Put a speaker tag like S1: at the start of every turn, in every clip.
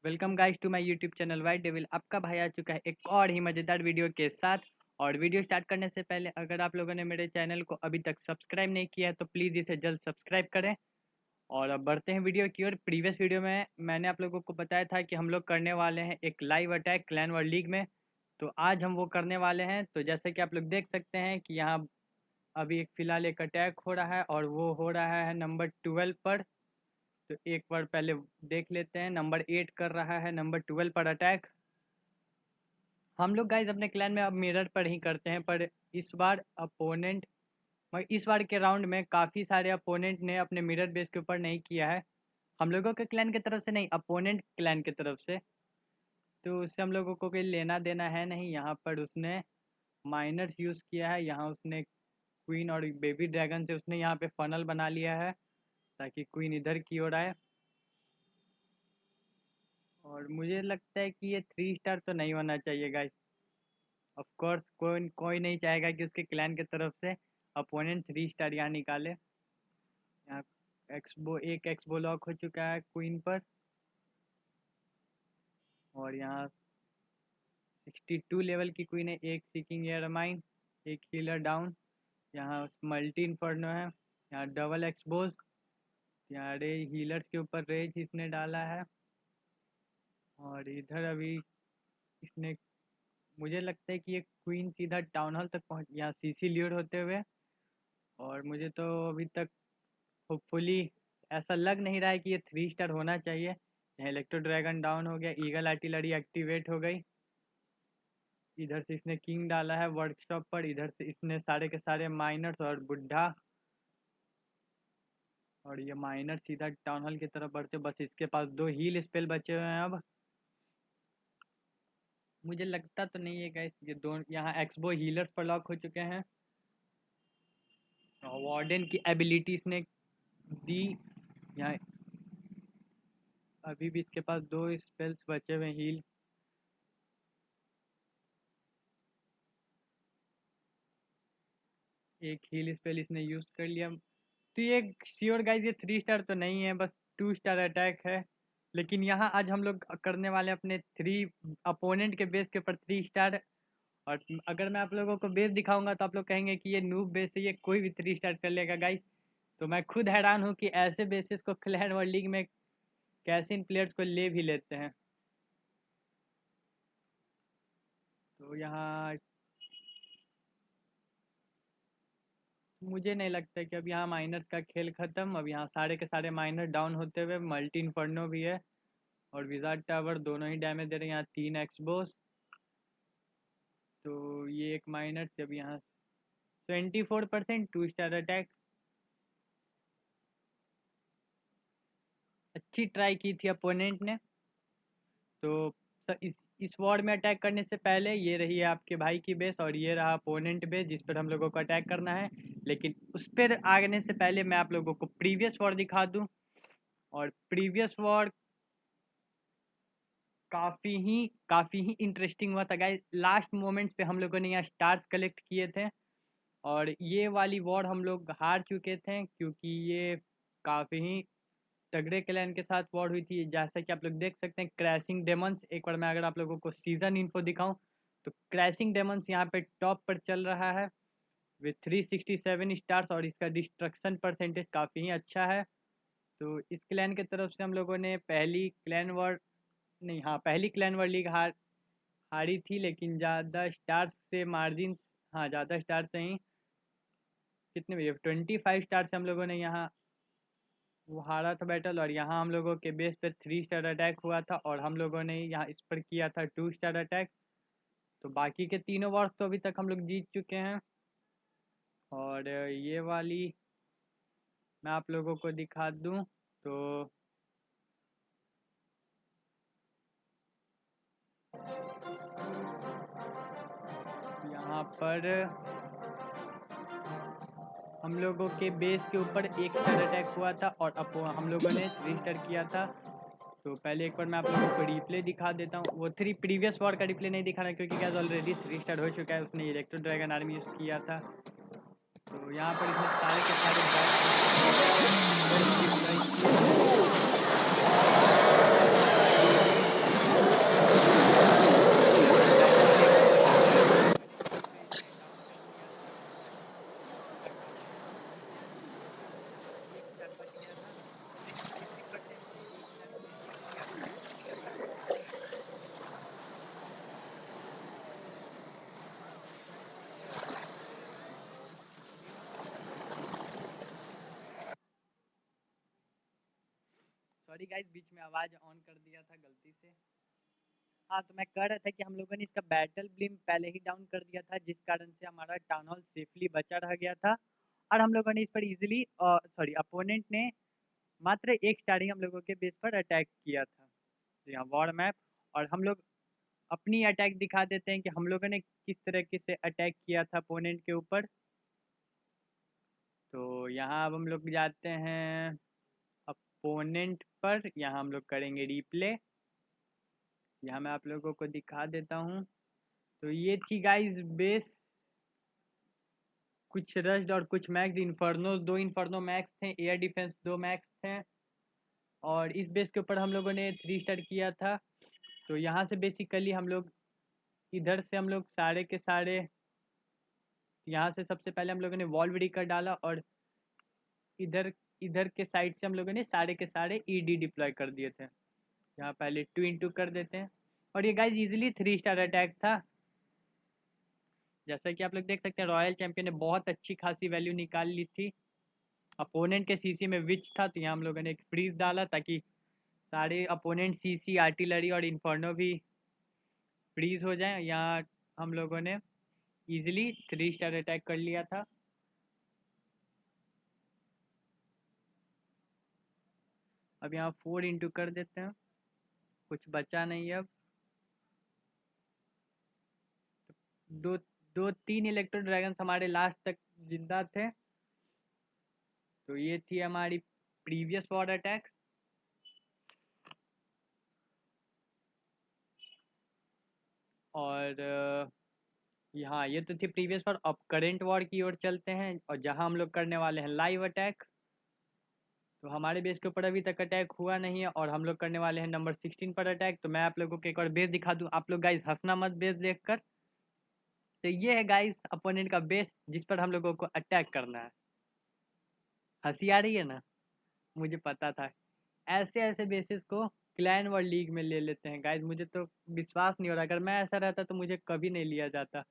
S1: Welcome guys to my YouTube channel White Devil. आपका भाई आ चुका है एक और ही मज़ेदार वीडियो के साथ। और वीडियो स्टार्ट करने से पहले अगर आप लोगों ने मेरे चैनल को अभी तक सब्सक्राइब नहीं किया है तो प्लीज़ इसे जल्द सब्सक्राइब करें। और अब बढ़ते हैं वीडियो की ओर। प्रीवियस वीडियो में मैंने आप लोगों को बताया था कि हम लोग करने वाले हैं एक live attack clan world league में। तो आज हम वो करने वाले हैं। तो जैसे कि आप लोग देख सकते हैं कि यहाँ अभी एक फ़िलहाल एक अटैक हो रहा है और वो हो रहा है नंबर 12 पर। तो एक बार पहले देख लेते हैं। नंबर 8 कर रहा है नंबर 12 पर अटैक। हम लोग गाइज अपने क्लैन में अब मिरर पर ही करते हैं, पर इस बार अपोनेंट इस बार के राउंड में काफ़ी सारे अपोनेंट ने अपने मिरर बेस के ऊपर नहीं किया है। हम लोगों के क्लैन की तरफ से नहीं, अपोनेंट क्लैन की तरफ से। तो उससे हम लोगों को कोई लेना देना है नहीं। यहाँ पर उसने माइनर्स यूज़ किया है। यहाँ उसने क्वीन और बेबी ड्रैगन से उसने यहाँ पे फनल बना लिया है ताकि क्वीन इधर की ओर आए। और मुझे लगता है कि ये 3 स्टार तो नहीं होना चाहिए गाइस। ऑफ कोर्स कोई कोई नहीं चाहेगा कि उसके क्लैन की तरफ से अपोनेंट 3 स्टार यहाँ निकाले। यहाँ एक्सबो लॉक हो चुका है क्वीन पर। और यहाँ 62 लेवल की क्वीन है। एक सीकिंग एयर माइन, एक हीलर डाउन। यहाँ मल्टी इन्फर्नो है। यहाँ डबल एक्सबोज। यहाँ रे हीलर्स के ऊपर रेज इसने डाला है। और इधर अभी इसने, मुझे लगता है कि ये क्वीन सीधा टाउन हॉल तक पहुँच, यहाँ सीसी ल्यूर होते हुए। और मुझे तो अभी तक होपफुली ऐसा लग नहीं रहा है कि ये 3 स्टार होना चाहिए। यहाँ इलेक्ट्रो ड्रैगन डाउन हो गया, ईगल आर्टिलरी एक्टिवेट हो गई। इधर से इसने किंग डाला है वर्कशॉप पर। इधर से इसने सारे के सारे माइनर्स और बुढ़ा। और ये माइनर सीधा टाउन हॉल की तरफ बढ़ते, बस इसके पास 2 हील स्पेल बचे हुए हैं अब। मुझे लगता तो नहीं है गाइस ये दोनों यहाँ एक्सबो हीलर्स पर लॉक हो चुके हैं। वार्डन की एबिलिटी इसने दी। यहाँ अभी भी इसके पास 2 स्पेल्स बचे हुए हील। एक हील स्पेल इसने यूज कर लिया। तो ये श्योर गाइस ये 3 स्टार तो नहीं है, बस 2 स्टार अटैक है। लेकिन यहाँ आज हम लोग करने वाले अपने 3 अपोनेंट के बेस के ऊपर 3 स्टार। और अगर मैं आप लोगों को बेस दिखाऊंगा तो आप लोग कहेंगे कि ये नूब बेस है, ये कोई भी 3 स्टार कर लेगा गाइस। तो मैं खुद हैरान हूँ कि ऐसे बेसिस को क्लैन वर्ल्ड लीग में कैसे इन प्लेयर्स को ले भी लेते हैं। तो यहाँ मुझे नहीं लगता कि अब यहाँ माइनर्स का खेल ख़त्म। अब यहाँ सारे के सारे माइनर डाउन होते हुए मल्टी इन्फर्नो भी है और विजार्ड टावर दोनों ही डैमेज दे रहे हैं। यहाँ 3 एक्सबोस। तो ये एक माइनर से अब यहाँ 24% 2 स्टार अटैक। अच्छी ट्राई की थी अपोनेंट ने। तो इस वॉर में अटैक करने से पहले ये रही है आपके भाई की बेस और ये रहा अपोनेंट बेस जिस पर हम लोगों को अटैक करना है। लेकिन उस पर आगने से पहले मैं आप लोगों को प्रीवियस वॉर दिखा दूं। और प्रीवियस वॉर काफ़ी ही इंटरेस्टिंग हुआ था गाइस। लास्ट मोमेंट्स पे हम लोगों ने यहाँ स्टार्स कलेक्ट किए थे। और ये वाली वॉर हम लोग हार चुके थे क्योंकि ये काफ़ी ही तगड़े क्लैन के साथ वॉर हुई थी। जैसा कि आप लोग देख सकते हैं क्रैशिंग डेमंस। एक बार मैं अगर आप लोगों को सीजन इन्फो दिखाऊं तो क्रैशिंग डेमंस यहाँ पे टॉप पर चल रहा है विथ 367 स्टार्स। और इसका डिस्ट्रक्शन परसेंटेज काफ़ी ही अच्छा है। तो इस क्लैन की तरफ से हम लोगों ने पहली क्लैन वॉर लीग हारी थी, लेकिन ज़्यादा स्टार्स से मार्जिन, हाँ ज़्यादा स्टार से ही। कितने भैया 25 स्टार से हम लोगों ने यहाँ वो हारा था बैटल। और यहाँ हम लोगों के बेस पे 3 स्टार अटैक हुआ था और हम लोगों ने यहाँ इस पर किया था 2 स्टार अटैक। तो बाकी के तीनों वॉर्स तो अभी तक हम लोग जीत चुके हैं। और ये वाली मैं आप लोगों को दिखा दूँ तो यहाँ पर हम लोगों के बेस के ऊपर 1 स्टार अटैक हुआ था और हम लोगों ने 3 स्टार किया था। तो पहले एक बार मैं आप लोगों को रिप्ले दिखा देता हूँ। वो 3 प्रीवियस वॉर का रिप्ले नहीं दिखा रहा क्योंकि गैस ऑलरेडी 3 स्टार हो चुका है। उसने इलेक्ट्रो ड्रैगन आर्मी यूज़ किया था। तो यहाँ पर इसने सारे के सारे सॉरी गाइस, बीच में आवाज़ ऑन कर दिया था गलती से। हाँ, तो मैं कह रहा था कि हम लोगों ने इसका बैटल ब्लिम पहले ही डाउन कर दिया था, जिस कारण से हमारा टाउन हॉल सेफली बचा रह गया था और हम लोगों ने इस पर इजीली सॉरी अपोनेंट ने मात्र एक स्टार ही हम लोगों के बेस पर अटैक किया था। तो यहाँ वॉर मैप और हम लोग अपनी अटैक दिखा देते हैं कि हम लोगों ने किस तरीके से अटैक किया था अपोनेंट के ऊपर। तो यहाँ अब हम लोग जाते हैं अपोनेंट पर, यहाँ हम लोग करेंगे रिप्ले। यहाँ मैं आप लोगों को दिखा देता हूँ। तो ये थी गाइस बेस, कुछ रश्ड और कुछ मैक्स इन्फर्नो, 2 इन्फर्नो मैक्स थे, एयर डिफेंस 2 मैक्स थे और इस बेस के ऊपर हम लोगों ने 3 स्टार किया था। तो यहाँ से बेसिकली हम लोग इधर से हम लोग सारे के सारे, यहाँ से सबसे पहले हम लोगों ने वॉल ब्रेकर डाला और इधर इधर के साइड से हम लोगों ने सारे के सारे ईडी डिप्लॉय कर दिए थे। यहाँ पहले 2 कर देते हैं और ये गाइस इजीली 3 स्टार अटैक था। जैसा कि आप लोग देख सकते हैं रॉयल चैंपियन ने बहुत अच्छी खासी वैल्यू निकाल ली थी। अपोनेंट के सीसी में विच था, तो यहाँ हम लोगों ने एक फ्रीज डाला ताकि सारे अपोनेंट सीसी आर्टिलरी और इन्फर्नो भी फ्रीज हो जाए। यहाँ हम लोगों ने इजीली 3 स्टार अटैक कर लिया था। अब यहाँ 4 कर देते हैं, कुछ बचा नहीं अब। दो 2-3 इलेक्ट्रो ड्रैगन्स हमारे लास्ट तक जिंदा थे। तो ये थी हमारी प्रीवियस वॉर अटैक। और यहाँ ये तो थी प्रीवियस वॉर। अब करेंट वॉर की ओर चलते हैं और जहाँ हम लोग करने वाले हैं लाइव अटैक। तो हमारे बेस के ऊपर अभी तक अटैक हुआ नहीं है और हम लोग करने वाले हैं नंबर 16 पर अटैक। तो मैं आप लोगों को एक और बेस दिखा दूँ, आप लोग गाइस हंसना मत बेस देखकर। तो ये है गाइस अपोनेंट का बेस जिस पर हम लोगों को अटैक करना है। हंसी आ रही है ना, मुझे पता था। ऐसे ऐसे बेसिस को क्लैन वर्ल्ड लीग में ले लेते हैं गाइस, मुझे तो विश्वास नहीं हो रहा। अगर मैं ऐसा रहता तो मुझे कभी नहीं लिया जाता।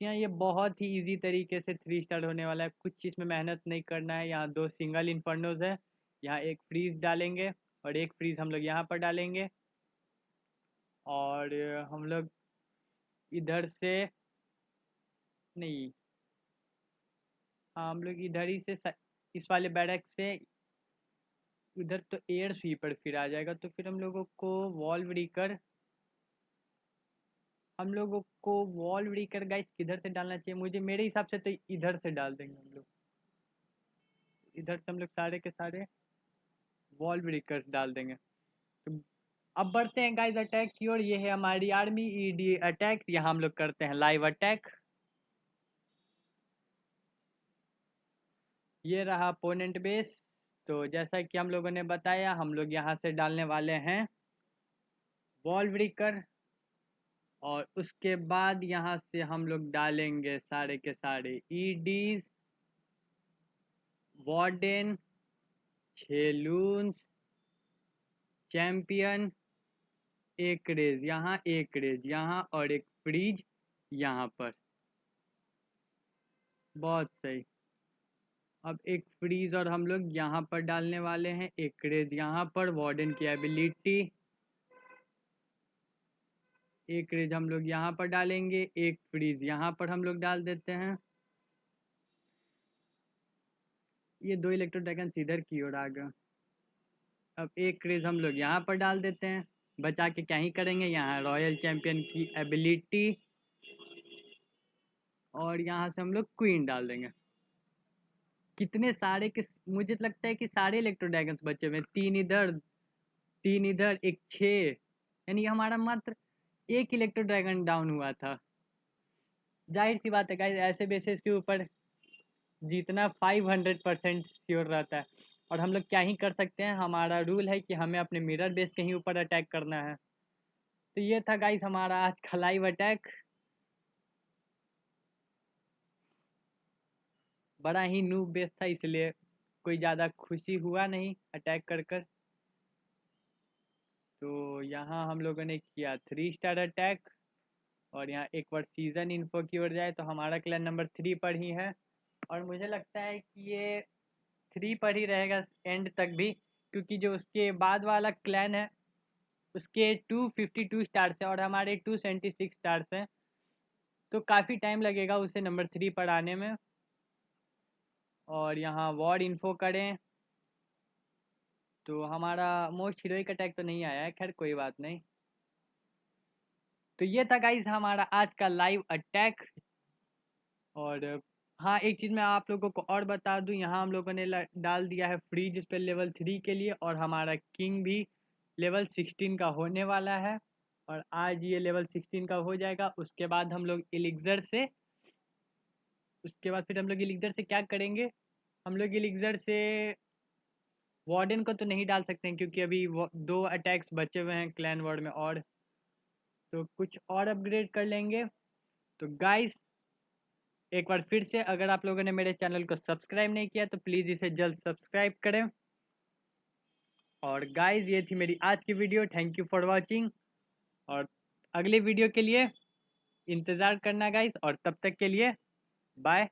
S1: यहाँ ये बहुत ही इजी तरीके से 3 स्टार होने वाला है, कुछ इसमें मेहनत नहीं करना है। यहाँ 2 सिंगल इन्फर्नोज है, यहाँ एक फ्रीज डालेंगे और एक फ्रीज हम लोग यहाँ पर डालेंगे और हम लोग इधर से नहीं, हाँ हम लोग इधर ही से इस वाले बैरक से उधर तो एयर स्वीपर फिर आ जाएगा। तो फिर हम लोगों को वॉल ब्रेकर गाइस किधर से डालना चाहिए, मुझे मेरे हिसाब से तो इधर से डाल देंगे हम लोग। इधर से हम लोग सारे के सारे वॉल ब्रेकर्स डाल देंगे। तो अब बढ़ते हैं गाइस अटैक की ओर। ये है हमारी आर्मी ईडी अटैक, यहाँ हम लोग करते हैं लाइव अटैक। ये रहा अपोनेंट बेस। तो जैसा कि हम लोगों ने बताया, हम लोग यहाँ से डालने वाले हैं वॉल ब्रेकर और उसके बाद यहाँ से हम लोग डालेंगे सारे के सारे ईडीज, वार्डन, 6 लून्स, चैंपियन, एक रेज यहाँ, एक रेज यहाँ और एक फ्रीज यहाँ पर। बहुत सही। अब एक फ्रीज और हम लोग यहाँ पर डालने वाले हैं, एक रेज यहाँ पर, वार्डन की एबिलिटी, एक रेज हम लोग यहाँ पर डालेंगे, एक फ्रीज यहाँ पर हम लोग डाल देते हैं। ये 2 इलेक्ट्रो ड्रैगन इधर की ओर आ गए। अब एक रेज हम लोग यहाँ पर डाल देते हैं, बचा के क्या ही करेंगे। यहाँ रॉयल चैंपियन की एबिलिटी और यहाँ से हम लोग क्वीन डाल देंगे। कितने सारे मुझे तो लगता है कि सारे इलेक्ट्रो ड्रैगन्स बचे हुए हैं, 3 इधर 3 इधर, एक 6, यानी हमारा मात्र एक इलेक्ट्रो ड्रैगन डाउन हुआ था। जाहिर सी बात है गाइस, ऐसे बेसिस के ऊपर जीतना 500% श्योर रहता है और हम लोग क्या ही कर सकते हैं। हमारा रूल है कि हमें अपने मिरर बेस के ही ऊपर अटैक करना है। तो ये था गाइस हमारा आज का लाइव अटैक। बड़ा ही नूब बेस था, इसलिए कोई ज़्यादा खुशी हुआ नहीं अटैक कर कर। तो यहाँ हम लोगों ने किया 3 स्टार अटैक और यहाँ एक बार सीज़न इन्फो की ओर जाए तो हमारा क्लैन नंबर 3 पर ही है और मुझे लगता है कि ये 3 पर ही रहेगा एंड तक भी, क्योंकि जो उसके बाद वाला क्लैन है उसके 252 स्टार्स है और हमारे 276 स्टार्स हैं, तो काफ़ी टाइम लगेगा उसे नंबर 3 पर आने में। और यहाँ वॉर इन्फो करें तो हमारा मोस्ट हीरोइक अटैक तो नहीं आया है, खैर कोई बात नहीं। तो ये था गाइस हमारा आज का लाइव अटैक। और हाँ, एक चीज़ मैं आप लोगों को और बता दूं, यहाँ हम लोगों ने डाल दिया है फ्रीज पे लेवल 3 के लिए, और हमारा किंग भी लेवल 16 का होने वाला है। और आज ये लेवल 16 का हो जाएगा। उसके बाद हम लोग एलिक्सर से फिर हम लोग एलिक्सर से क्या करेंगे, हम लोग एलिक्सर से वार्डन को तो नहीं डाल सकते हैं क्योंकि अभी 2 अटैक्स बचे हुए हैं क्लैन वॉर में, और तो कुछ और अपग्रेड कर लेंगे। तो गाइस एक बार फिर से, अगर आप लोगों ने मेरे चैनल को सब्सक्राइब नहीं किया तो प्लीज़ इसे जल्द सब्सक्राइब करें। और गाइस ये थी मेरी आज की video, thank you for watching. और अगले वीडियो के लिए इंतज़ार करना गाइस, और तब तक के लिए बाय।